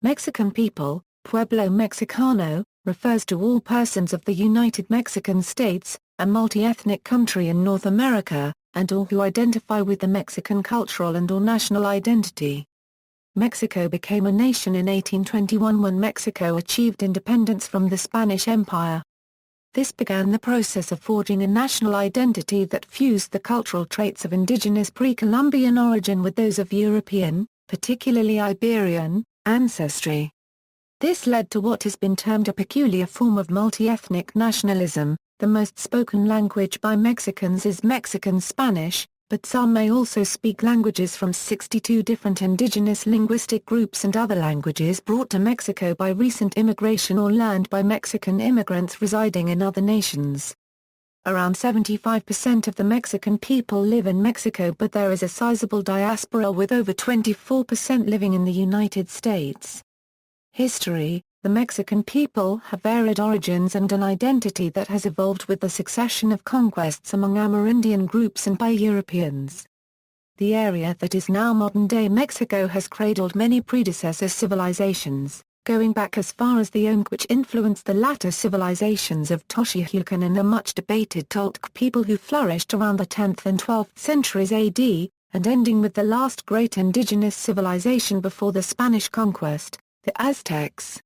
Mexican people, Pueblo Mexicano, refers to all persons of the United Mexican States, a multi-ethnic country in North America, and all who identify with the Mexican cultural and/or national identity. Mexico became a nation in 1821 when Mexico achieved independence from the Spanish Empire. This began the process of forging a national identity that fused the cultural traits of indigenous pre-Columbian origin with those of European, particularly Iberian, ancestry. This led to what has been termed a peculiar form of multi-ethnic nationalism. The most spoken language by Mexicans is Mexican Spanish, but some may also speak languages from 62 different indigenous linguistic groups and other languages brought to Mexico by recent immigration or learned by Mexican immigrants residing in other nations. Around 75% of the Mexican people live in Mexico, but there is a sizable diaspora with over 24% living in the United States. History: the Mexican people have varied origins and an identity that has evolved with the succession of conquests among Amerindian groups and by Europeans. The area that is now modern-day Mexico has cradled many predecessor civilizations, going back as far as the Inca, which influenced the latter civilizations of Toxihuacan and the much-debated Toltec people who flourished around the 10th and 12th centuries AD, and ending with the last great indigenous civilization before the Spanish conquest, the Aztecs.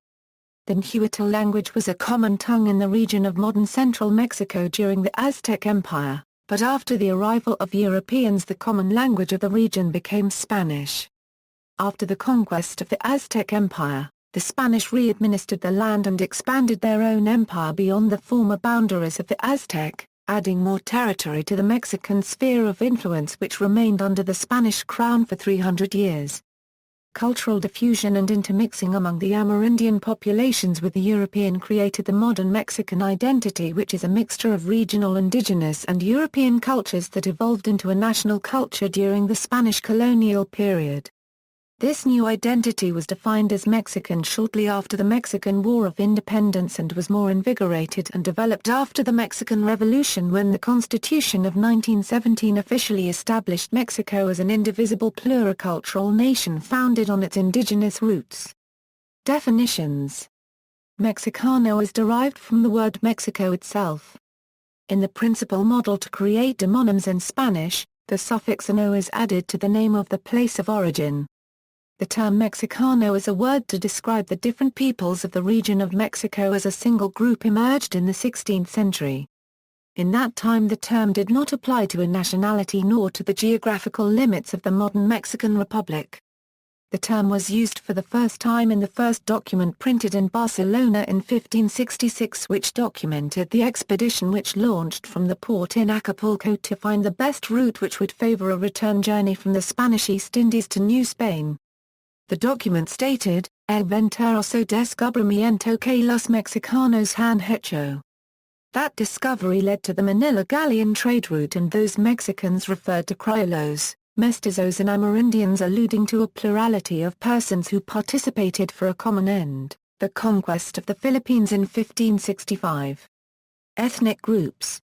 The Nahuatl language was a common tongue in the region of modern central Mexico during the Aztec Empire, but after the arrival of Europeans the common language of the region became Spanish. After the conquest of the Aztec Empire, the Spanish re-administered the land and expanded their own empire beyond the former boundaries of the Aztec, adding more territory to the Mexican sphere of influence which remained under the Spanish crown for 300 years. Cultural diffusion and intermixing among the Amerindian populations with the European created the modern Mexican identity, which is a mixture of regional indigenous and European cultures that evolved into a national culture during the Spanish colonial period. This new identity was defined as Mexican shortly after the Mexican War of Independence and was more invigorated and developed after the Mexican Revolution, when the Constitution of 1917 officially established Mexico as an indivisible pluricultural nation founded on its indigenous roots. Definitions: Mexicano is derived from the word Mexico itself. In the principal model to create demonyms in Spanish, the suffix "ano" is added to the name of the place of origin. The term Mexicano as a word to describe the different peoples of the region of Mexico as a single group emerged in the 16th century. In that time the term did not apply to a nationality nor to the geographical limits of the modern Mexican Republic. The term was used for the first time in the first document printed in Barcelona in 1566, which documented the expedition which launched from the port in Acapulco to find the best route which would favor a return journey from the Spanish East Indies to New Spain. The document stated, "El venturoso descubrimiento que los mexicanos han hecho." That discovery led to the Manila galleon trade route, and those Mexicans referred to criollos, mestizos and Amerindians, alluding to a plurality of persons who participated for a common end, the conquest of the Philippines in 1565. Ethnic groups.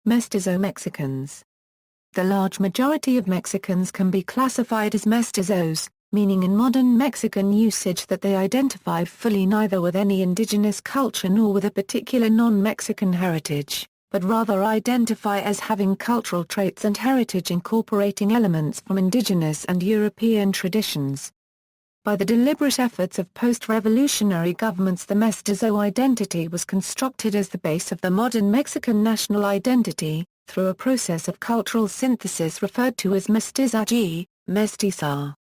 Mestizo Mexicans. The large majority of Mexicans can be classified as mestizos, meaning in modern Mexican usage that they identify fully neither with any indigenous culture nor with a particular non-Mexican heritage, but rather identify as having cultural traits and heritage incorporating elements from indigenous and European traditions. By the deliberate efforts of post-revolutionary governments, the mestizo identity was constructed as the base of the modern Mexican national identity, through a process of cultural synthesis referred to as mestizaje, mestiza.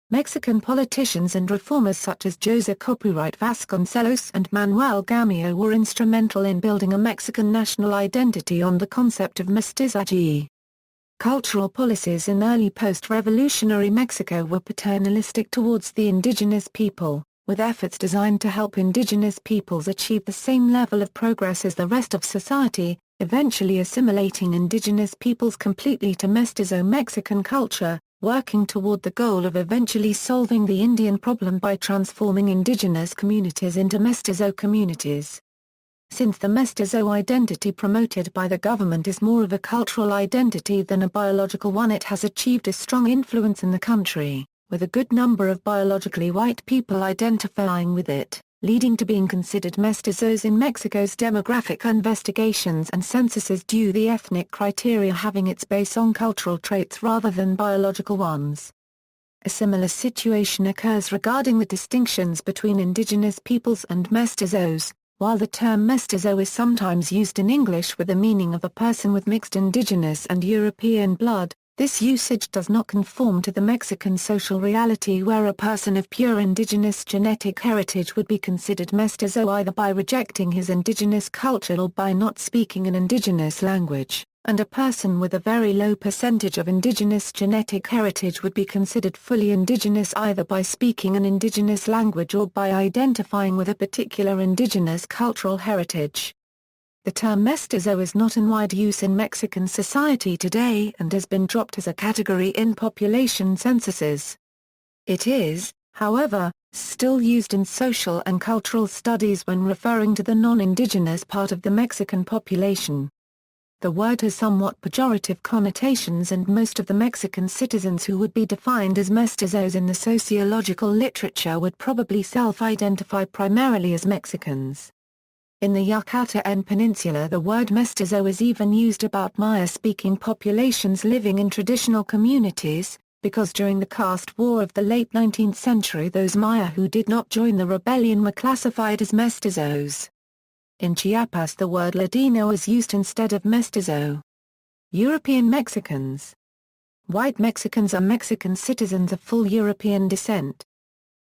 Mexican politicians and reformers such as José Copyright Vasconcelos and Manuel Gamio were instrumental in building a Mexican national identity on the concept of mestizaje. Cultural policies in early post-revolutionary Mexico were paternalistic towards the indigenous people, with efforts designed to help indigenous peoples achieve the same level of progress as the rest of society, eventually assimilating indigenous peoples completely to mestizo Mexican culture, working toward the goal of eventually solving the Indian problem by transforming indigenous communities into mestizo communities. Since the mestizo identity promoted by the government is more of a cultural identity than a biological one, it has achieved a strong influence in the country. with a good number of biologically white people identifying with it, leading to being considered mestizos in Mexico's demographic investigations and censuses due the ethnic criteria having its base on cultural traits rather than biological ones. A similar situation occurs regarding the distinctions between indigenous peoples and mestizos. While the term mestizo is sometimes used in English with the meaning of a person with mixed indigenous and European blood, this usage does not conform to the Mexican social reality where a person of pure indigenous genetic heritage would be considered mestizo either by rejecting his indigenous culture or by not speaking an indigenous language, and a person with a very low percentage of indigenous genetic heritage would be considered fully indigenous either by speaking an indigenous language or by identifying with a particular indigenous cultural heritage. The term mestizo is not in wide use in Mexican society today and has been dropped as a category in population censuses. It is, however, still used in social and cultural studies when referring to the non-indigenous part of the Mexican population. The word has somewhat pejorative connotations and most of the Mexican citizens who would be defined as mestizos in the sociological literature would probably self-identify primarily as Mexicans. In the Yucatan Peninsula the word mestizo is even used about Maya-speaking populations living in traditional communities, because during the caste war of the late 19th century those Maya who did not join the rebellion were classified as mestizos. In Chiapas the word Ladino is used instead of mestizo. European Mexicans. White Mexicans are Mexican citizens of full European descent.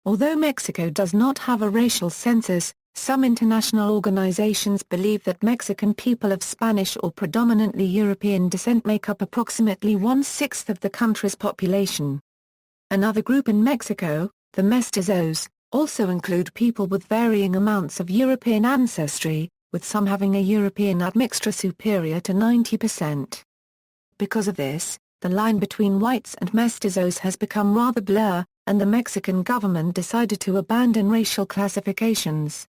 Although Mexico does not have a racial census, some international organizations believe that Mexican people of Spanish or predominantly European descent make up approximately 1/6 of the country's population. Another group in Mexico, the mestizos, also include people with varying amounts of European ancestry, with some having a European admixture superior to 90%. Because of this, the line between whites and mestizos has become rather blurred, and the Mexican government decided to abandon racial classifications.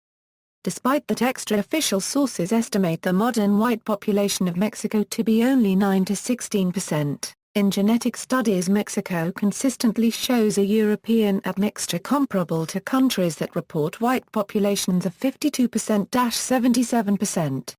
Despite that extra-official sources estimate the modern white population of Mexico to be only 9 to 16%, in genetic studies Mexico consistently shows a European admixture comparable to countries that report white populations of 52%-77%.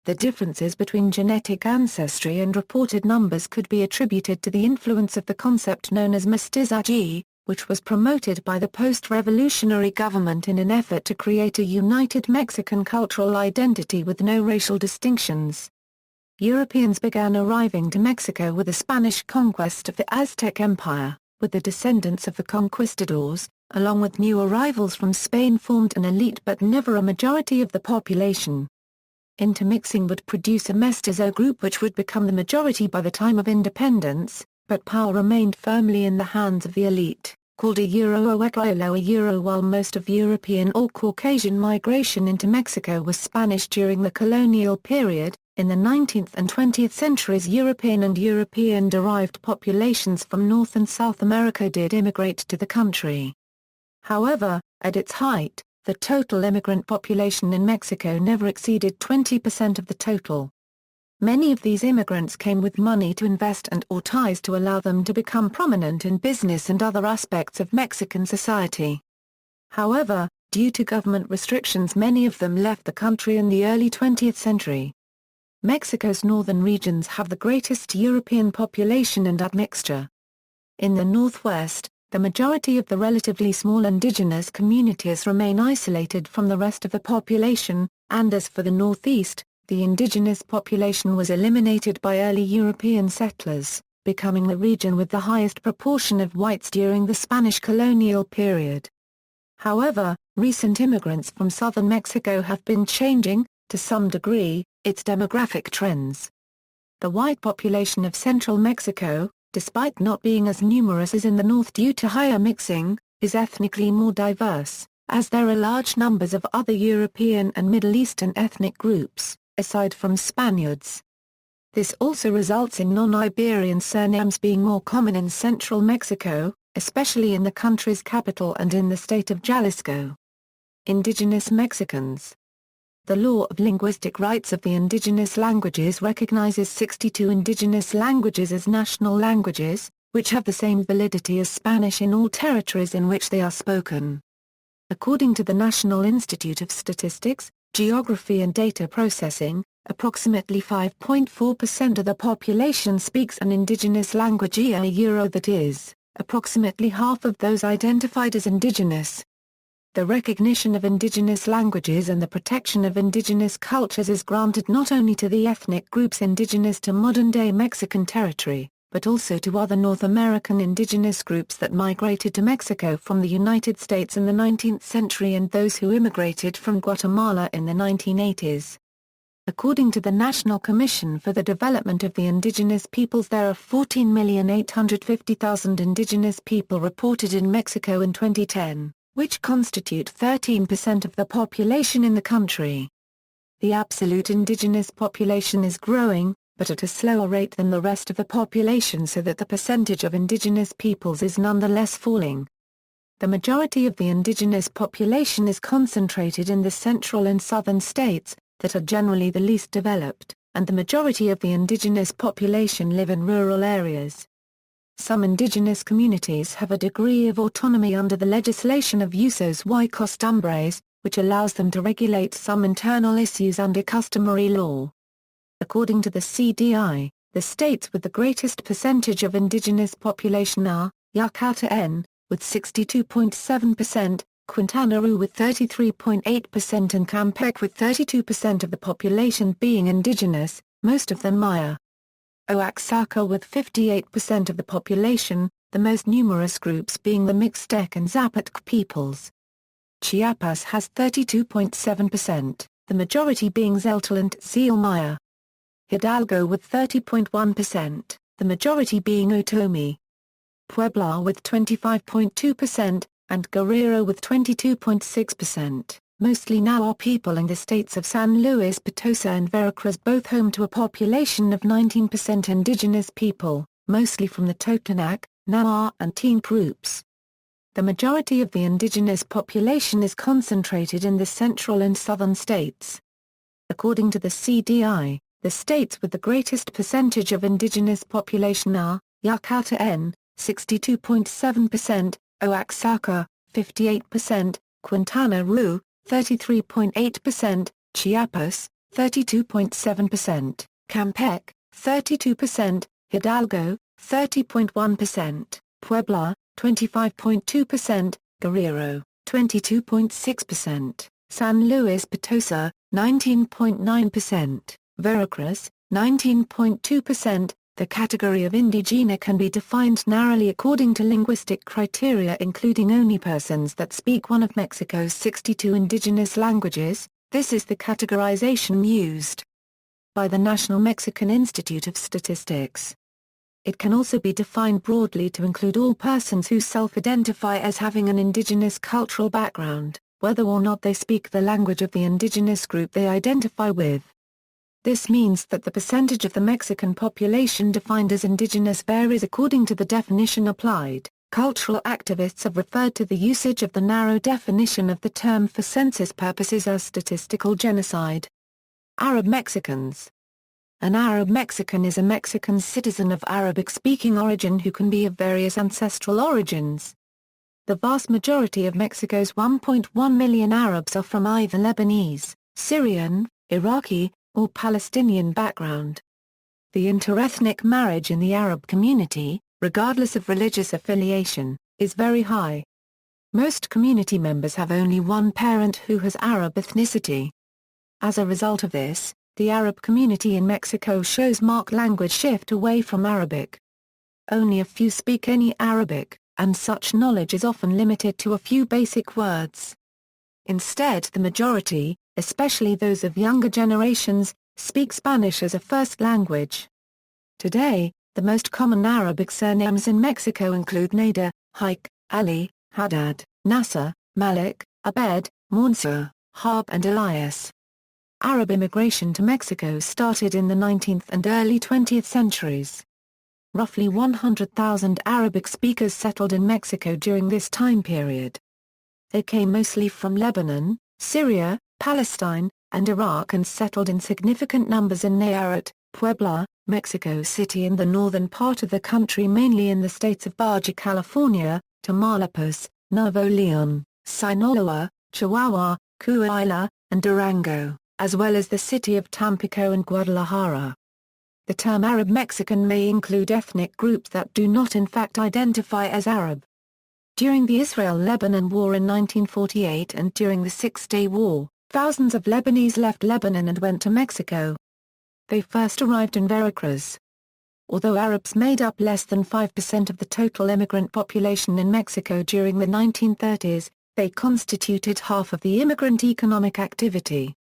The differences between genetic ancestry and reported numbers could be attributed to the influence of the concept known as mestizaje, which was promoted by the post-revolutionary government in an effort to create a united Mexican cultural identity with no racial distinctions. Europeans began arriving to Mexico with the Spanish conquest of the Aztec Empire, with the descendants of the conquistadors, along with new arrivals from Spain formed an elite but never a majority of the population. Intermixing would produce a mestizo group which would become the majority by the time of independence, but power remained firmly in the hands of the elite, called a Euro o Criollo a Euro. While most of European or Caucasian migration into Mexico was Spanish during the colonial period, in the 19th and 20th centuries European and European-derived populations from North and South America did immigrate to the country. However, at its height, the total immigrant population in Mexico never exceeded 20% of the total. Many of these immigrants came with money to invest and/or ties to allow them to become prominent in business and other aspects of Mexican society. However, due to government restrictions many of them left the country in the early 20th century. Mexico's northern regions have the greatest European population and admixture. In the northwest, the majority of the relatively small indigenous communities remain isolated from the rest of the population, and as for the northeast, the indigenous population was eliminated by early European settlers, becoming the region with the highest proportion of whites during the Spanish colonial period. However, recent immigrants from southern Mexico have been changing, to some degree, its demographic trends. The white population of central Mexico, despite not being as numerous as in the north due to higher mixing, is ethnically more diverse, as there are large numbers of other European and Middle Eastern ethnic groups, aside from Spaniards. This also results in non-Iberian surnames being more common in central Mexico, especially in the country's capital and in the state of Jalisco. Indigenous Mexicans. The Law of Linguistic Rights of the Indigenous Languages recognizes 62 indigenous languages as national languages, which have the same validity as Spanish in all territories in which they are spoken. According to the National Institute of Statistics, Geography and Data Processing, approximately 5.4% of the population speaks an indigenous language that is, approximately half of those identified as indigenous. The recognition of indigenous languages and the protection of indigenous cultures is granted not only to the ethnic groups indigenous to modern-day Mexican territory, but also to other North American indigenous groups that migrated to Mexico from the United States in the 19th century and those who immigrated from Guatemala in the 1980s. According to the National Commission for the Development of the Indigenous Peoples, there are 14,850,000 indigenous people reported in Mexico in 2010, which constitute 13% of the population in the country. The absolute indigenous population is growing, but at a slower rate than the rest of the population, so that the percentage of indigenous peoples is nonetheless falling. The majority of the indigenous population is concentrated in the central and southern states, that are generally the least developed, and the majority of the indigenous population live in rural areas. Some indigenous communities have a degree of autonomy under the legislation of usos y costumbres, which allows them to regulate some internal issues under customary law. According to the CDI, the states with the greatest percentage of indigenous population are, Yucatán, with 62.7%, Quintana Roo with 33.8% and Campeche with 32% of the population being indigenous, most of them Maya. Oaxaca with 58% of the population, the most numerous groups being the Mixtec and Zapotec peoples. Chiapas has 32.7%, the majority being Tzeltal and Tzel Maya. Hidalgo with 30.1%, the majority being Otomi. Pueblo with 25.2%, and Guerrero with 22.6%, mostly now are people in the states of San Luis Potosi and Veracruz, both home to a population of 19% indigenous people, mostly from the Totonac, Nahuatl and Teen groups. The majority of the indigenous population is concentrated in the central and southern states. According to the CDI, the states with the greatest percentage of indigenous population are, Yucatán, 62.7%, Oaxaca, 58%, Quintana Roo, 33.8%, Chiapas, 32.7%, Campeche, 32%, Hidalgo, 30.1%, Puebla, 25.2%, Guerrero, 22.6%, San Luis Potosi, 19.9%. Veracruz, 19.2%. The category of indigena can be defined narrowly according to linguistic criteria, including only persons that speak one of Mexico's 62 indigenous languages. This is the categorization used by the National Mexican Institute of Statistics. It can also be defined broadly to include all persons who self-identify as having an indigenous cultural background, whether or not they speak the language of the indigenous group they identify with. This means that the percentage of the Mexican population defined as indigenous varies according to the definition applied. Cultural activists have referred to the usage of the narrow definition of the term for census purposes as statistical genocide. Arab Mexicans. An Arab Mexican is a Mexican citizen of Arabic-speaking origin who can be of various ancestral origins. The vast majority of Mexico's 1.1 million Arabs are from either Lebanese, Syrian, Iraqi, or Palestinian background. The interethnic marriage in the Arab community, regardless of religious affiliation, is very high. Most community members have only one parent who has Arab ethnicity. As a result of this, the Arab community in Mexico shows marked language shift away from Arabic. Only a few speak any Arabic, and such knowledge is often limited to a few basic words. Instead, the majority, especially those of younger generations, speak Spanish as a first language. Today, the most common Arabic surnames in Mexico include Nader, Haik, Ali, Haddad, Nasser, Malik, Abed, Mansour, Harb and Elias. Arab immigration to Mexico started in the 19th and early 20th centuries. Roughly 100,000 Arabic speakers settled in Mexico during this time period. They came mostly from Lebanon, Syria, Palestine, and Iraq and settled in significant numbers in Nayarit, Puebla, Mexico City in the northern part of the country, mainly in the states of Baja California, Tamaulipas, Nuevo Leon, Sinaloa, Chihuahua, Coahuila, and Durango, as well as the city of Tampico and Guadalajara. The term Arab Mexican may include ethnic groups that do not in fact identify as Arab. During the Israel-Lebanon War in 1948 and during the Six-Day War, thousands of Lebanese left Lebanon and went to Mexico. They first arrived in Veracruz. Although Arabs made up less than 5% of the total immigrant population in Mexico during the 1930s, they constituted half of the immigrant economic activity.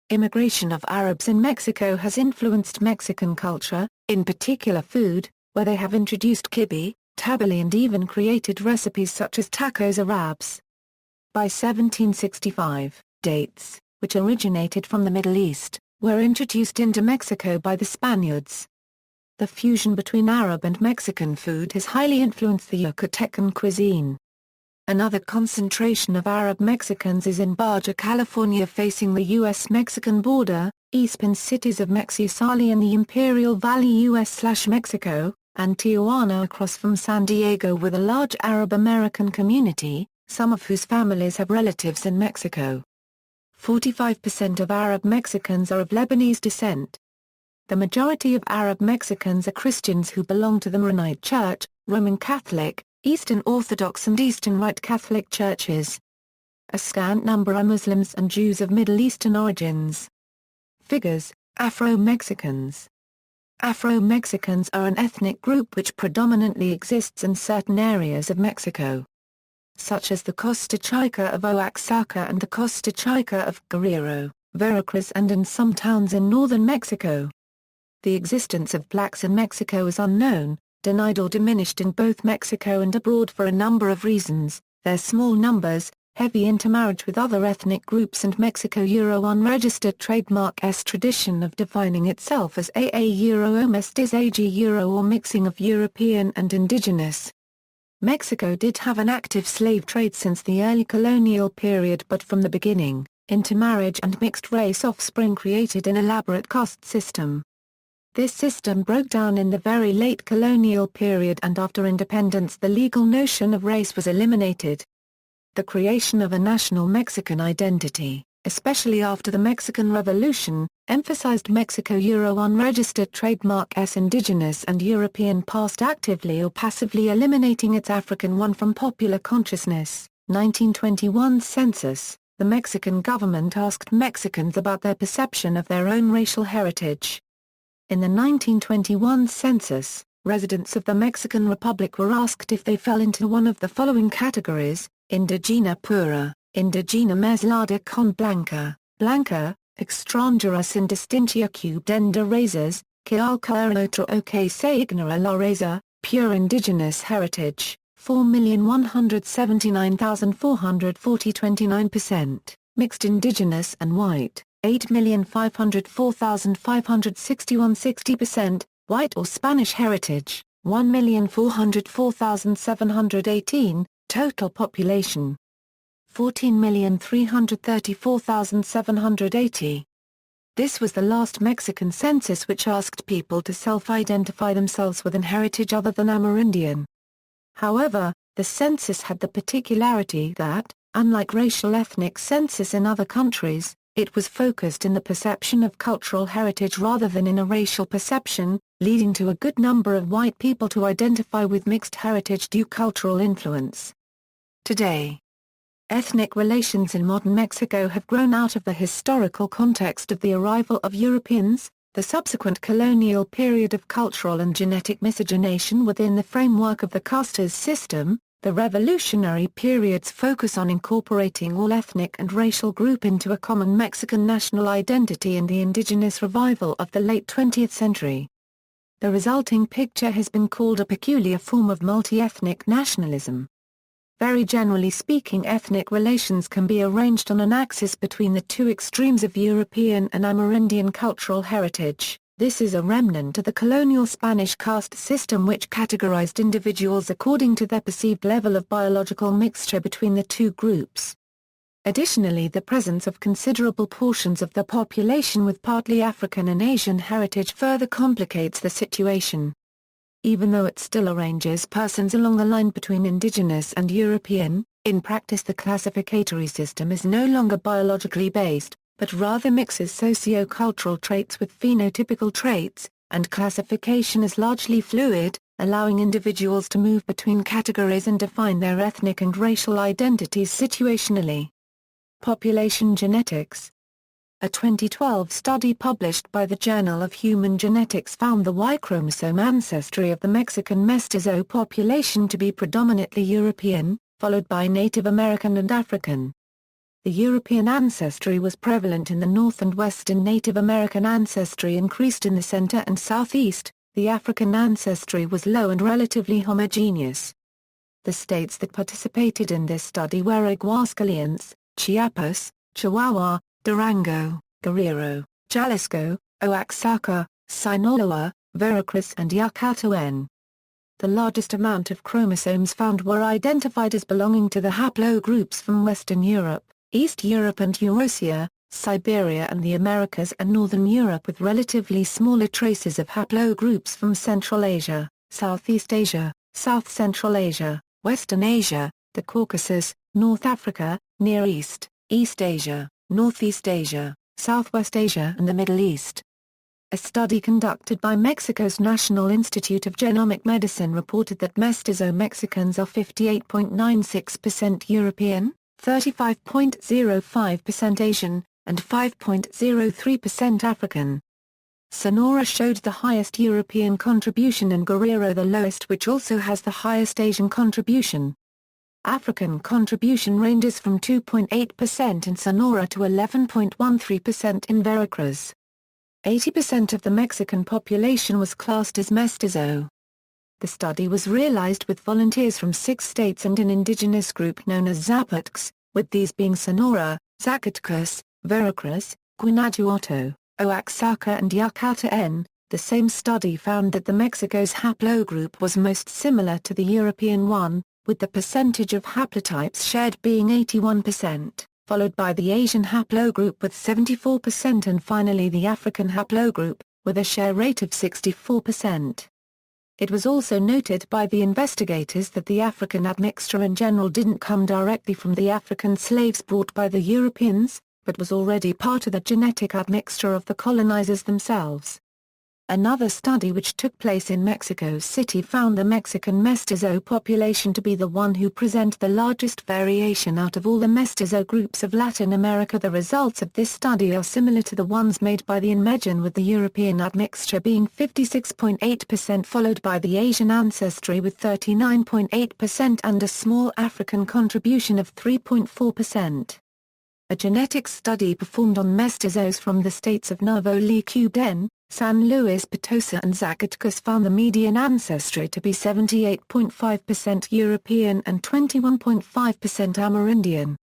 Immigration of Arabs in Mexico has influenced Mexican culture, in particular food, where they have introduced kibe, tabbouleh and even created recipes such as tacos Arabs. By 1765, dates, which originated from the Middle East, were introduced into Mexico by the Spaniards. The fusion between Arab and Mexican food has highly influenced the Yucatecan cuisine. Another concentration of Arab Mexicans is in Baja California facing the U.S.-Mexican border, eastern cities of Mexicali in the Imperial Valley U.S./Mexico, and Tijuana across from San Diego with a large Arab American community, some of whose families have relatives in Mexico. 45% of Arab Mexicans are of Lebanese descent. The majority of Arab Mexicans are Christians who belong to the Maronite Church, Roman Catholic, Eastern Orthodox and Eastern Rite Catholic churches. A scant number are Muslims and Jews of Middle Eastern origins. Figures: Afro-Mexicans. Afro-Mexicans are an ethnic group which predominantly exists in certain areas of Mexico, such as the Costa Chica of Oaxaca and the Costa Chica of Guerrero, Veracruz and in some towns in northern Mexico. The existence of blacks in Mexico is unknown, denied or diminished in both Mexico and abroad for a number of reasons: their small numbers, heavy intermarriage with other ethnic groups and Mexico-Euro unregistered trademark-s tradition of defining itself as AA-Euro or Mestizo-Euro or mixing of European and indigenous. Mexico did have an active slave trade since the early colonial period, but from the beginning, intermarriage and mixed-race offspring created an elaborate caste system. This system broke down in the very late colonial period, and after independence the legal notion of race was eliminated. The creation of a national Mexican identity, especially after the Mexican Revolution, emphasized Mexico-Euro unregistered trademark-s indigenous and European past, actively or passively eliminating its African one from popular consciousness. 1921 Census. The Mexican government asked Mexicans about their perception of their own racial heritage. In the 1921 census, residents of the Mexican Republic were asked if they fell into one of the following categories: indigena pura, indigena mezclada con blanca, blanca, extranjera sin distinción de razas, que alcanza otro o que se ignora la raza, pure indigenous heritage, 4,179,440 29%, mixed indigenous and white, 8,504,561 60%, white or Spanish heritage, 1,404,718, total population, 14,334,780. This was the last Mexican census which asked people to self-identify themselves with an heritage other than Amerindian. However, the census had the particularity that, unlike racial ethnic census in other countries, it was focused in the perception of cultural heritage rather than in a racial perception, leading to a good number of white people to identify with mixed heritage due cultural influence. Today, ethnic relations in modern Mexico have grown out of the historical context of the arrival of Europeans, the subsequent colonial period of cultural and genetic miscegenation within the framework of the castes system, the revolutionary period's focus on incorporating all ethnic and racial group into a common Mexican national identity, and the indigenous revival of the late 20th century. The resulting picture has been called a peculiar form of multi-ethnic nationalism. Very generally speaking, ethnic relations can be arranged on an axis between the two extremes of European and Amerindian cultural heritage. This is a remnant of the colonial Spanish caste system which categorized individuals according to their perceived level of biological mixture between the two groups. Additionally, the presence of considerable portions of the population with partly African and Asian heritage further complicates the situation. Even though it still arranges persons along the line between indigenous and European, in practice the classificatory system is no longer biologically based, but rather mixes socio-cultural traits with phenotypical traits, and classification is largely fluid, allowing individuals to move between categories and define their ethnic and racial identities situationally. Population genetics. A 2012 study published by the Journal of Human Genetics found the Y chromosome ancestry of the Mexican Mestizo population to be predominantly European, followed by Native American and African. The European ancestry was prevalent in the north and west, and Native American ancestry increased in the center and southeast. The African ancestry was low and relatively homogeneous. The states that participated in this study were Aguascalientes, Chiapas, Chihuahua, Durango, Guerrero, Jalisco, Oaxaca, Sinaloa, Veracruz and Yucatán. The largest amount of chromosomes found were identified as belonging to the haplogroups from Western Europe, East Europe and Eurasia, Siberia and the Americas, and Northern Europe, with relatively smaller traces of haplogroups from Central Asia, Southeast Asia, South Central Asia, Western Asia, the Caucasus, North Africa, Near East, East Asia, Northeast Asia, Southwest Asia and the Middle East. A study conducted by Mexico's National Institute of Genomic Medicine reported that Mestizo Mexicans are 58.96% European, 35.05% Asian, and 5.03% African. Sonora showed the highest European contribution and Guerrero the lowest, which also has the highest Asian contribution. African contribution ranges from 2.8% in Sonora to 11.13% in Veracruz. 80% of the Mexican population was classed as mestizo. The study was realized with volunteers from 6 states and an indigenous group known as Zapotecs, with these being Sonora, Zacatecas, Veracruz, Guanajuato, Oaxaca and Yucatán. The same study found that the Mexico's haplogroup was most similar to the European one, with the percentage of haplotypes shared being 81%, followed by the Asian haplogroup with 74% and finally the African haplogroup, with a share rate of 64%. It was also noted by the investigators that the African admixture in general didn't come directly from the African slaves brought by the Europeans, but was already part of the genetic admixture of the colonizers themselves. Another study which took place in Mexico City found the Mexican mestizo population to be the one who present the largest variation out of all the mestizo groups of Latin America. The results of this study are similar to the ones made by the INMEGEN, with the European admixture being 56.8% followed by the Asian ancestry with 39.8% and a small African contribution of 3.4%. A genetic study performed on mestizos from the states of Nuevo León, San Luis Potosi and Zacatecas found the median ancestry to be 78.5% European and 21.5% Amerindian.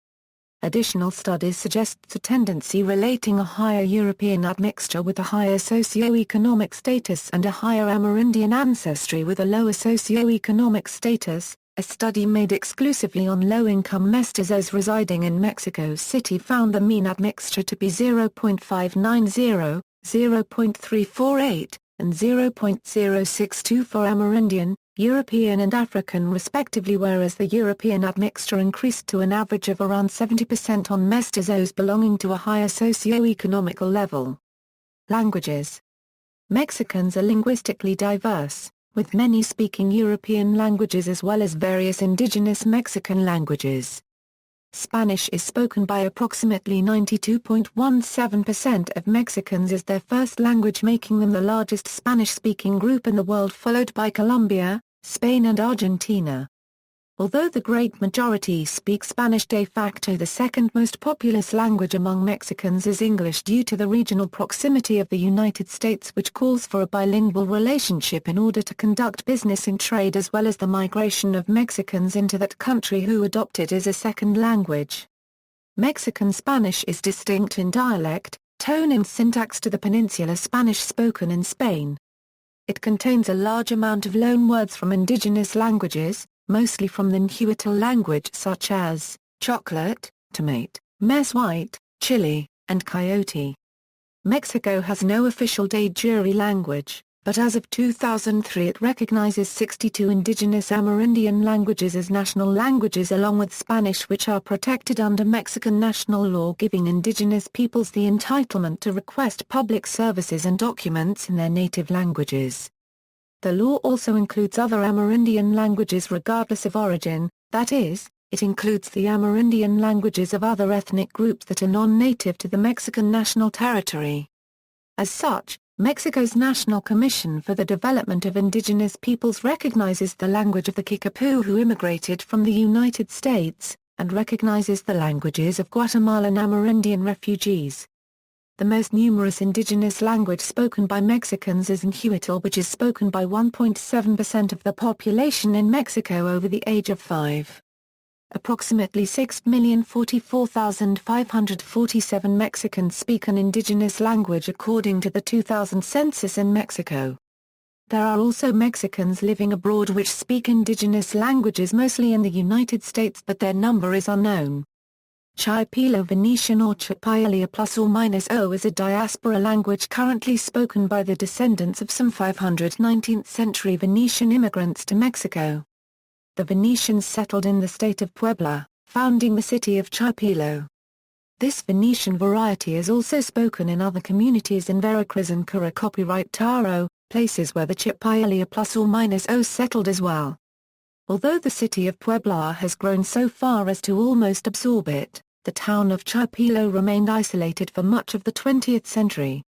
Additional studies suggest a tendency relating a higher European admixture with a higher socio-economic status and a higher Amerindian ancestry with a lower socio-economic status. A study made exclusively on low-income mestizos residing in Mexico City found the mean admixture to be 0.590, 0.348, and 0.062 for Amerindian, European and African respectively, whereas the European admixture increased to an average of around 70% on mestizos belonging to a higher socio-economical level. Languages. Mexicans are linguistically diverse, with many speaking European languages as well as various indigenous Mexican languages. Spanish is spoken by approximately 92.17% of Mexicans as their first language, making them the largest Spanish-speaking group in the world, followed by Colombia, Spain and Argentina. Although the great majority speak Spanish, de facto the second most populous language among Mexicans is English due to the regional proximity of the United States, which calls for a bilingual relationship in order to conduct business and trade, as well as the migration of Mexicans into that country who adopt it as a second language. Mexican Spanish is distinct in dialect, tone and syntax to the Peninsular Spanish spoken in Spain. It contains a large amount of loan words from indigenous languages, mostly from the Nahuatl language, such as chocolate, tomate, Mess White, Chile, and Coyote. Mexico has no official de jure language, but as of 2003 it recognizes 62 indigenous Amerindian languages as national languages along with Spanish, which are protected under Mexican national law, giving indigenous peoples the entitlement to request public services and documents in their native languages. The law also includes other Amerindian languages regardless of origin, that is, it includes the Amerindian languages of other ethnic groups that are non-native to the Mexican national territory. As such, Mexico's National Commission for the Development of Indigenous Peoples recognizes the language of the Kickapoo who immigrated from the United States, and recognizes the languages of Guatemalan Amerindian refugees. The most numerous indigenous language spoken by Mexicans is Nahuatl, which is spoken by 1.7% of the population in Mexico over the age of 5. Approximately 6,044,547 Mexicans speak an indigenous language according to the 2000 census in Mexico. There are also Mexicans living abroad which speak indigenous languages mostly in the United States, but their number is unknown. Chipilo Venetian or Chipialia ±O is a diaspora language currently spoken by the descendants of some 500 19th-century Venetian immigrants to Mexico. The Venetians settled in the state of Pueblo, founding the city of Chipilo. This Venetian variety is also spoken in other communities in Veracruz and Cura. Copyright Taro, places where the Chipialia ±O settled as well. Although the city of Puebla has grown so far as to almost absorb it, the town of Chipilo remained isolated for much of the 20th century.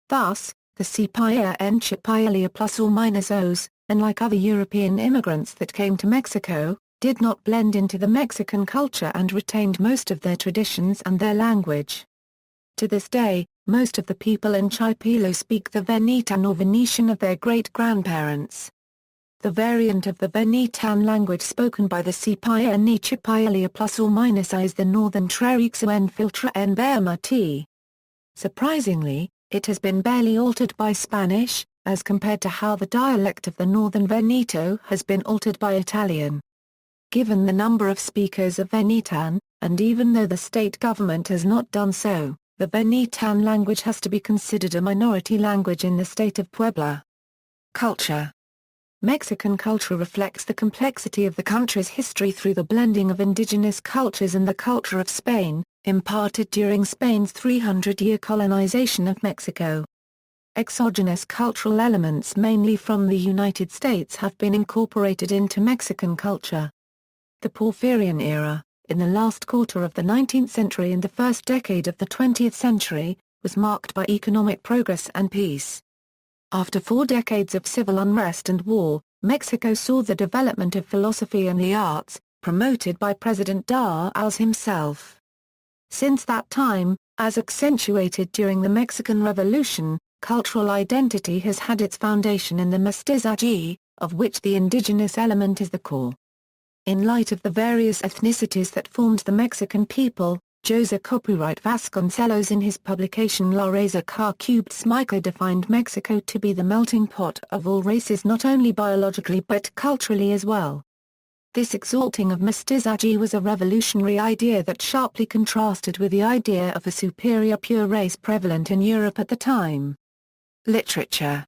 Thus, the Cipaya and Chipialia ±Os, unlike other European immigrants that came to Mexico, did not blend into the Mexican culture and retained most of their traditions and their language. To this day, most of the people in Chipilo speak the Venetan or Venetian of their great-grandparents. The variant of the Venetan language spoken by the Cipaya ni Chipialia ±I is the Northern Trerixuen Filtra en Bermati. Surprisingly, it has been barely altered by Spanish, as compared to how the dialect of the Northern Veneto has been altered by Italian. Given the number of speakers of Venetan, and even though the state government has not done so, the Venetan language has to be considered a minority language in the state of Puebla. Culture. Mexican culture reflects the complexity of the country's history through the blending of indigenous cultures and the culture of Spain, imparted during Spain's 300-year colonization of Mexico. Exogenous cultural elements mainly from the United States have been incorporated into Mexican culture. The Porfirian era, in the last quarter of the 19th century and the first decade of the 20th century, was marked by economic progress and peace. After 4 decades of civil unrest and war, Mexico saw the development of philosophy and the arts, promoted by President Diaz himself. Since that time, as accentuated during the Mexican Revolution, cultural identity has had its foundation in the mestizaje, of which the indigenous element is the core. In light of the various ethnicities that formed the Mexican people, Jose Copyright Vasconcelos in his publication La Raza Car Cubed Smica defined Mexico to be the melting pot of all races not only biologically but culturally as well. This exalting of mestizaje was a revolutionary idea that sharply contrasted with the idea of a superior pure race prevalent in Europe at the time. Literature.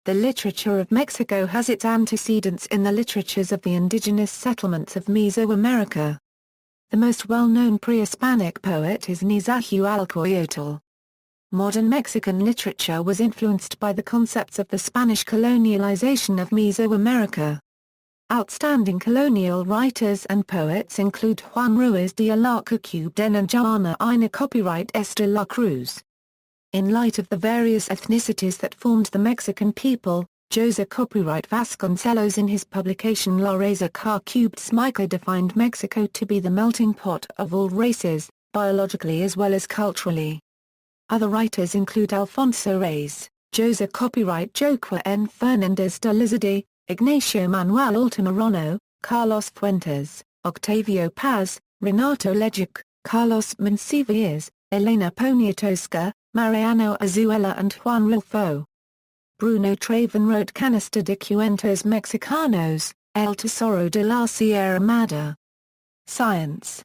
The literature of Mexico has its antecedents in the literatures of the indigenous settlements of Mesoamerica. The most well-known pre-Hispanic poet is Nezahualcóyotl. Modern Mexican literature was influenced by the concepts of the Spanish colonialization of Mesoamerica. Outstanding colonial writers and poets include Juan Ruiz de Alarcón and Juana Ina. Copyright Esther La Cruz. In light of the various ethnicities that formed the Mexican people, Jose Copyright Vasconcelos in his publication La Raza Car Cubed Smica defined Mexico to be the melting pot of all races, biologically as well as culturally. Other writers include Alfonso Reyes, Jose Copyright Joaquin N. Fernández de Lizardi, Ignacio Manuel Altamirano, Carlos Fuentes, Octavio Paz, Renato Leduc, Carlos Mencevillers, Elena Poniatowska, Mariano Azuela and Juan Rulfo. Bruno Traven wrote Canister de Cuentos Mexicanos, El Tesoro de la Sierra Madre. Science.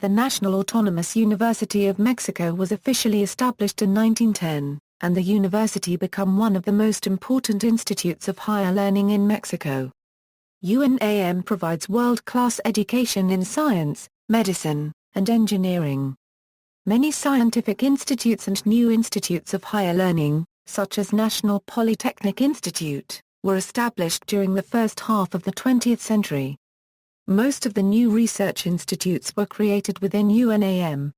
The National Autonomous University of Mexico was officially established in 1910, and the university became one of the most important institutes of higher learning in Mexico. UNAM provides world-class education in science, medicine, and engineering. Many scientific institutes and new institutes of higher learning, such as National Polytechnic Institute, were established during the first half of the 20th century. Most of the new research institutes were created within UNAM.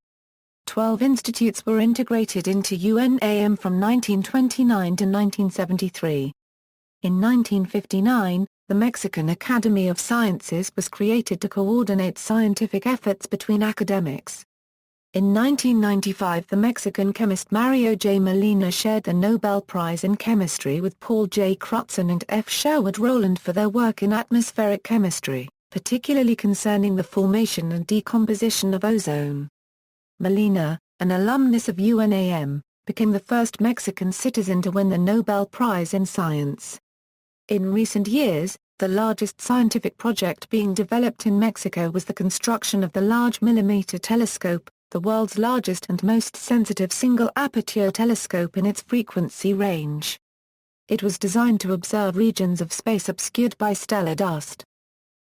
12 institutes were integrated into UNAM from 1929 to 1973. In 1959, the Mexican Academy of Sciences was created to coordinate scientific efforts between academics. In 1995, the Mexican chemist Mario J. Molina shared the Nobel Prize in Chemistry with Paul J. Crutzen and F. Sherwood Rowland for their work in atmospheric chemistry, particularly concerning the formation and decomposition of ozone. Molina, an alumnus of UNAM, became the first Mexican citizen to win the Nobel Prize in Science. In recent years, the largest scientific project being developed in Mexico was the construction of the Large Millimeter Telescope, the world's largest and most sensitive single-aperture telescope in its frequency range. It was designed to observe regions of space obscured by stellar dust.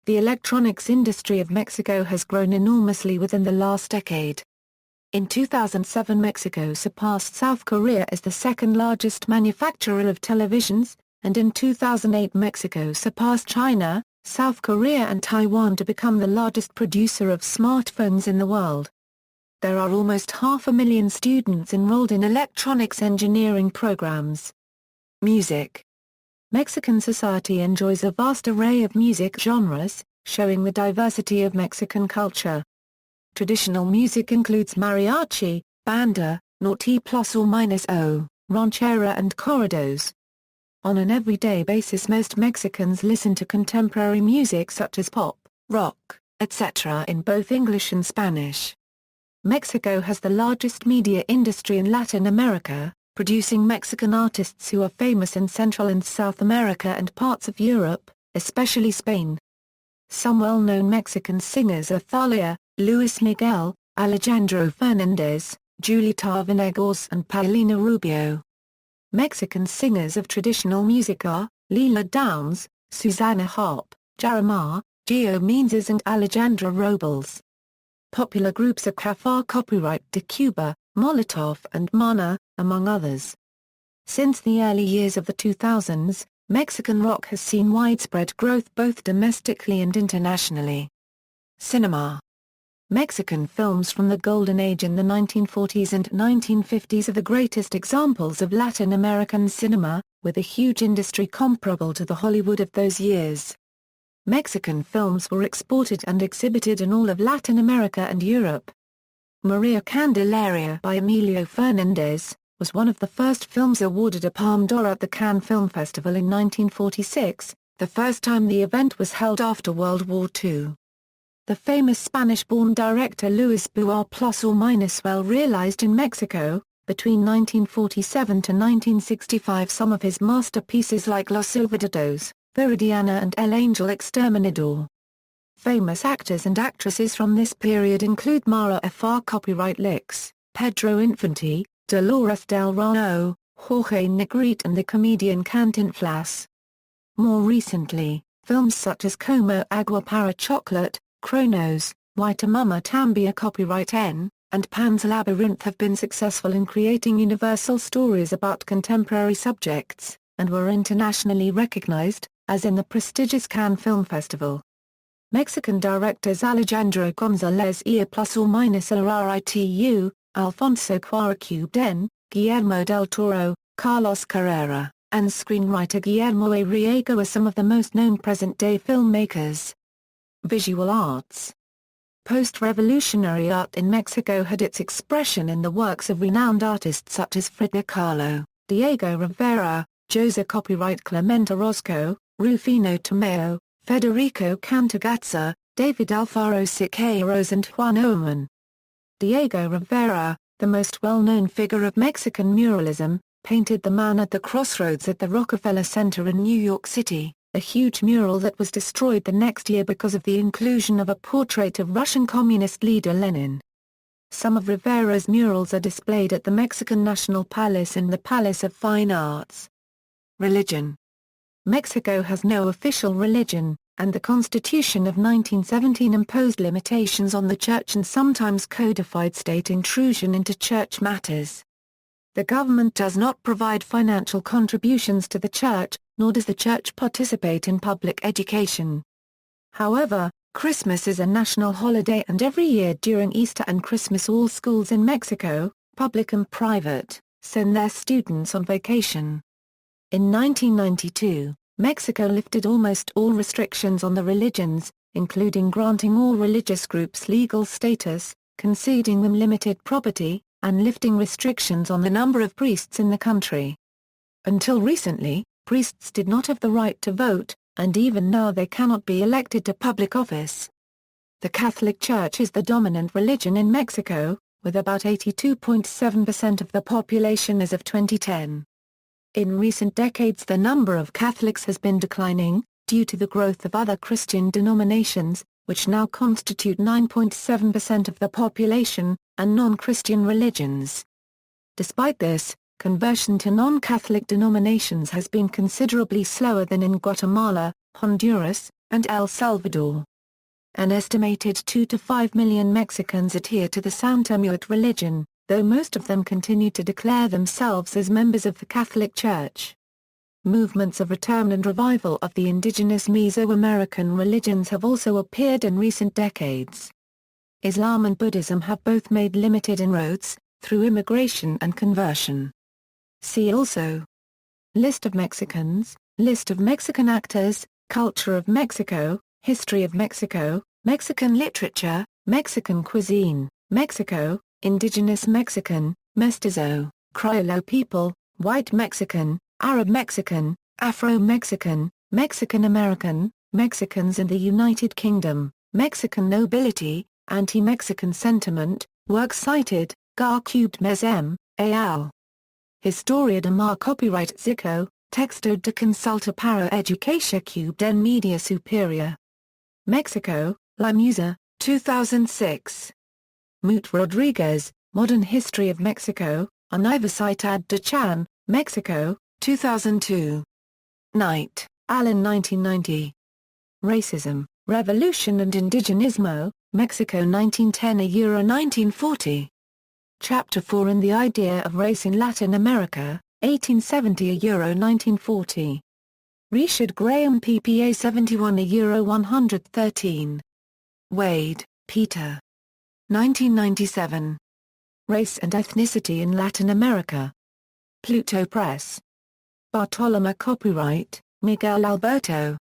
The electronics industry of Mexico has grown enormously within the last decade. In 2007, Mexico surpassed South Korea as the second-largest manufacturer of televisions, and in 2008 Mexico surpassed China, South Korea and Taiwan to become the largest producer of smartphones in the world. There are almost 500,000 students enrolled in electronics engineering programs. Music. Mexican society enjoys a vast array of music genres, showing the diversity of Mexican culture. Traditional music includes mariachi, banda, norte plus or minus o, ranchera and corridos. On an everyday basis, most Mexicans listen to contemporary music such as pop, rock, etc. in both English and Spanish. Mexico has the largest media industry in Latin America, producing Mexican artists who are famous in Central and South America and parts of Europe, especially Spain. Some well-known Mexican singers are Thalia, Luis Miguel, Alejandro Fernández, Julieta Venegas and Paulina Rubio. Mexican singers of traditional music are Leela Downs, Susana Harp, Jaramar, Gio Meneses and Alejandra Robles. Popular groups are Cafar Copyright de Cuba, Molotov and Mana, among others. Since the early years of the 2000s, Mexican rock has seen widespread growth both domestically and internationally. Cinema. Mexican films from the Golden Age in the 1940s and 1950s are the greatest examples of Latin American cinema, with a huge industry comparable to the Hollywood of those years. Mexican films were exported and exhibited in all of Latin America and Europe. Maria Candelaria by Emilio Fernández was one of the first films awarded a Palme d'Or at the Cannes Film Festival in 1946, the first time the event was held after World War II. The famous Spanish-born director Luis Buñuel plus or minus well realized in Mexico. Between 1947 to 1965 some of his masterpieces like Los Olvidados, Viridiana and El Angel Exterminador. Famous actors and actresses from this period include Mara Fr. Copyright Licks, Pedro Infante, Dolores del Rao, Jorge Negrete and the comedian Cantinflas. More recently, films such as Como Agua para Chocolate, Cronos, White Mama Tambia Copyright N, and Pan's Labyrinth have been successful in creating universal stories about contemporary subjects, and were internationally recognized, as in the prestigious Cannes Film Festival. Mexican directors Alejandro González Iñárritu plus or minus Iñárritu, Alfonso Cuarón, Guillermo del Toro, Carlos Carrera, and screenwriter Guillermo Arriaga are some of the most known present-day filmmakers. Visual arts. Post-revolutionary art in Mexico had its expression in the works of renowned artists such as Frida Kahlo, Diego Rivera, Jose Copyright Clemente Orozco, Rufino Tamayo, Federico Cantagazza, David Alfaro Siqueiros and Juan Oman. Diego Rivera, the most well-known figure of Mexican muralism, painted the man at the crossroads at the Rockefeller Center in New York City. a huge mural that was destroyed the next year because of the inclusion of a portrait of Russian communist leader Lenin. Some of Rivera's murals are displayed at the Mexican National Palace and the Palace of Fine Arts. Religion. Mexico has no official religion, and the Constitution of 1917 imposed limitations on the church and sometimes codified state intrusion into church matters. The government does not provide financial contributions to the church, nor does the church participate in public education. However, Christmas is a national holiday, and every year during Easter and Christmas all schools in Mexico, public and private, send their students on vacation. In 1992, Mexico lifted almost all restrictions on the religions, including granting all religious groups legal status, conceding them limited property, and lifting restrictions on the number of priests in the country. Until recently, priests did not have the right to vote, and even now they cannot be elected to public office. The Catholic Church is the dominant religion in Mexico, with about 82.7% of the population as of 2010. In recent decades the number of Catholics has been declining, due to the growth of other Christian denominations, which now constitute 9.7% of the population, and non-Christian religions. Despite this, conversion to non-Catholic denominations has been considerably slower than in Guatemala, Honduras, and El Salvador. An estimated 2 to 5 million Mexicans adhere to the Santemuet religion, though most of them continue to declare themselves as members of the Catholic Church. Movements of return and revival of the indigenous Mesoamerican religions have also appeared in recent decades. Islam and Buddhism have both made limited inroads, through immigration and conversion. See also: List of Mexicans, List of Mexican actors, Culture of Mexico, History of Mexico, Mexican literature, Mexican cuisine, Mexico, Indigenous Mexican, Mestizo, Criollo people, White Mexican, Arab Mexican, Afro-Mexican, Mexican-American, Mexicans in the United Kingdom, Mexican nobility, anti-Mexican sentiment, works cited, Gar cubed mes m, al. Historia de mar copyright Zico, texto de consulta para educación cubed en media superior. Mexico, La Musa, 2006. Moot Rodriguez, Modern History of Mexico, Universidad de Chan, Mexico, 2002. Knight, Alan 1990. Racism, Revolution and Indigenismo, Mexico 1910–1940. Chapter 4 in The Idea of Race in Latin America, 1870–1940. Richard Graham ppA 71–113. Wade, Peter. 1997. Race and Ethnicity in Latin America. Pluto Press. Bartolomé copyright, Miguel Alberto.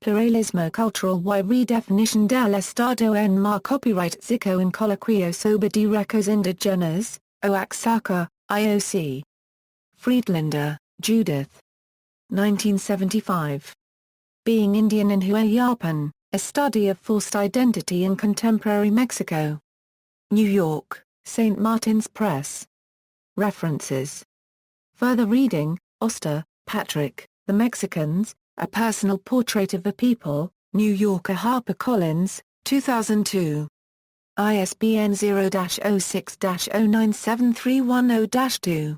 Pluralismo cultural y redefinición del Estado en mar copyright Zico en coloquio sobre derechos indígenas, Oaxaca, IOC. Friedlander, Judith. 1975. Being Indian in Huayapan, A Study of Forced Identity in Contemporary Mexico. New York, St. Martin's Press. References. Further reading: Oster, Patrick, The Mexicans, A Personal Portrait of the People, New Yorker HarperCollins, 2002. ISBN 0-06-097310-2.